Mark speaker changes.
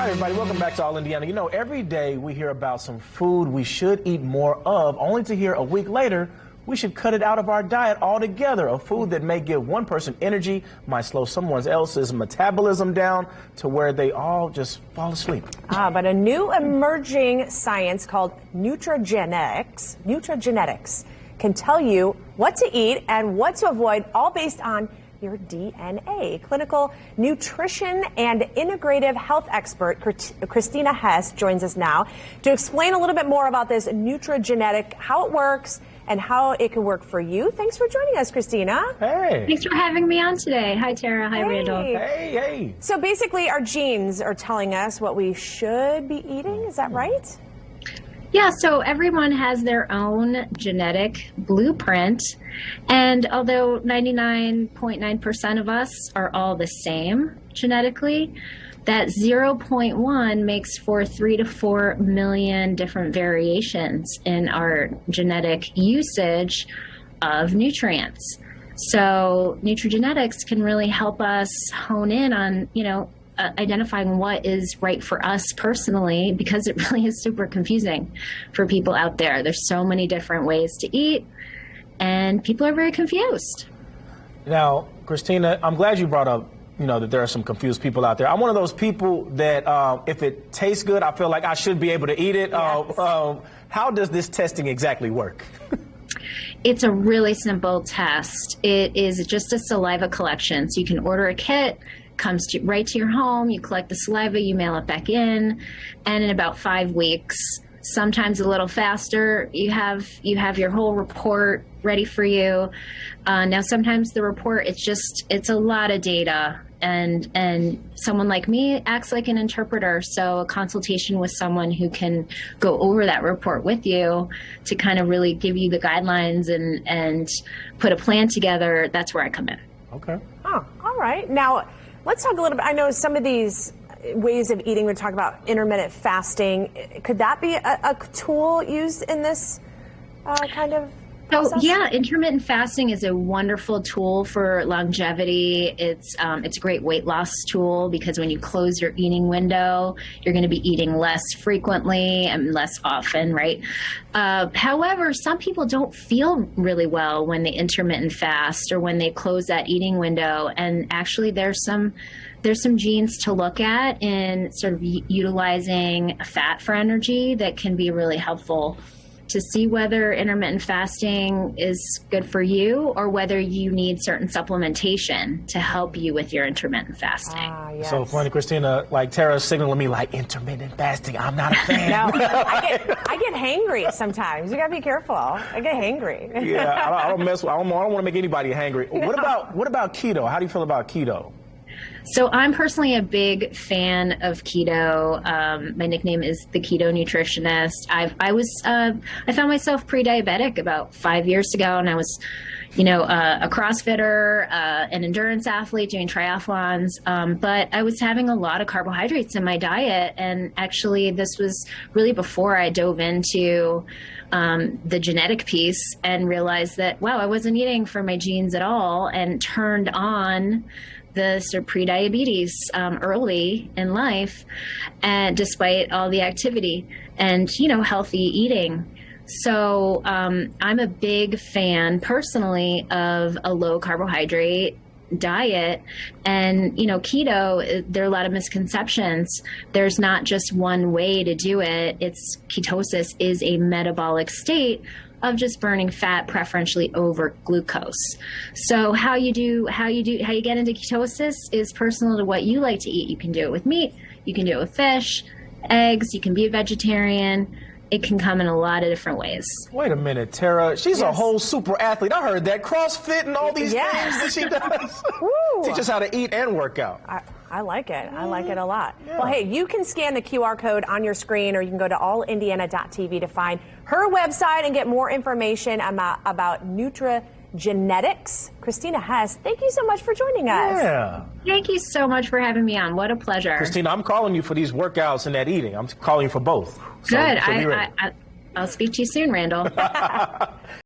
Speaker 1: Hi, everybody. Welcome back to All Indiana. You know, every day we hear about some food we should eat more of, only to hear a week later we should cut it out of our diet altogether. A food that may give one person energy might slow someone else's metabolism down to where they all just fall asleep.
Speaker 2: But a new emerging science called nutrigenetics can tell you what to eat and what to avoid, all based on your DNA. Clinical nutrition and integrative health expert Christina Hess joins us now to explain a little bit more about this nutrigenetic, how it works, and how it can work for you. Thanks for joining us, Christina.
Speaker 1: Hey.
Speaker 3: Thanks for having me on today. Hi, Tara. Hi, Randall.
Speaker 1: Hey.
Speaker 2: So basically, our genes are telling us what we should be eating. Is that right?
Speaker 3: Yeah, so everyone has their own genetic blueprint. And although 99.9% of us are all the same genetically, that 0.1 makes for 3 to 4 million different variations in our genetic usage of nutrients. So nutrigenetics can really help us hone in on, identifying what is right for us personally, because it really is super confusing for people out there. There's so many different ways to eat, and people are very confused.
Speaker 1: Now, Christina, I'm glad you brought up, that there are some confused people out there. I'm one of those people that if it tastes good, I feel like I should be able to eat it.
Speaker 2: Yes.
Speaker 1: How does this testing exactly work?
Speaker 3: It's a really simple test. It is just a saliva collection. So you can order a kit, comes right to your home, you collect the saliva, you mail it back in, and in about 5 weeks, sometimes a little faster, you have your whole report ready for you. Now sometimes the report, it's a lot of data, and someone like me acts like an interpreter, so a consultation with someone who can go over that report with you to kind of really give you the guidelines and put a plan together, that's where I come in.
Speaker 1: Okay.
Speaker 2: Oh, all right. Now, let's talk a little bit. I know some of these ways of eating, we talk about intermittent fasting. Could that be a tool used in this kind of process?
Speaker 3: So yeah, intermittent fasting is a wonderful tool for longevity. It's a great weight loss tool because when you close your eating window, you're going to be eating less frequently and less often, right? However, some people don't feel really well when they intermittent fast or when they close that eating window. And actually, there's some genes to look at in sort of utilizing fat for energy that can be really helpful to see whether intermittent fasting is good for you or whether you need certain supplementation to help you with your intermittent fasting.
Speaker 2: Yes.
Speaker 1: So funny, Christina, like Tara's signaling me like intermittent fasting. I'm not a fan.
Speaker 2: No, I get hangry sometimes. You gotta be careful. I get hangry.
Speaker 1: Yeah, I don't want to make anybody hangry. No. What about keto? How do you feel about keto?
Speaker 3: So I'm personally a big fan of keto. My nickname is the Keto Nutritionist. I found myself pre-diabetic about 5 years ago, and I was, a CrossFitter, an endurance athlete doing triathlons. But I was having a lot of carbohydrates in my diet, and actually this was really before I dove into the genetic piece and realized that, wow, I wasn't eating for my genes at all, and turned on the sort of pre-diabetes early in life, and despite all the activity and healthy eating. So I'm a big fan personally of a low carbohydrate diet, and keto, there are a lot of misconceptions. There's not just one way to do it. Ketosis is a metabolic state of just burning fat preferentially over glucose. So how you get into ketosis is personal to what you like to eat. You can do it with meat, you can do it with fish, eggs, you can be a vegetarian. It can come in a lot of different ways.
Speaker 1: Wait a minute, Tara. She's a whole super athlete. I heard that. CrossFit and all these things that she does. Teach us how to eat and work out.
Speaker 2: I like it. I like it a lot. Yeah. Well, hey, you can scan the QR code on your screen, or you can go to allindiana.tv to find her website and get more information about nutrigenetics. Christina Hess, thank you so much for joining us.
Speaker 1: Yeah.
Speaker 3: Thank you so much for having me on. What a pleasure.
Speaker 1: Christina, I'm calling you for these workouts and that eating. I'm calling you for both.
Speaker 3: Good. I'll speak to you soon, Randall.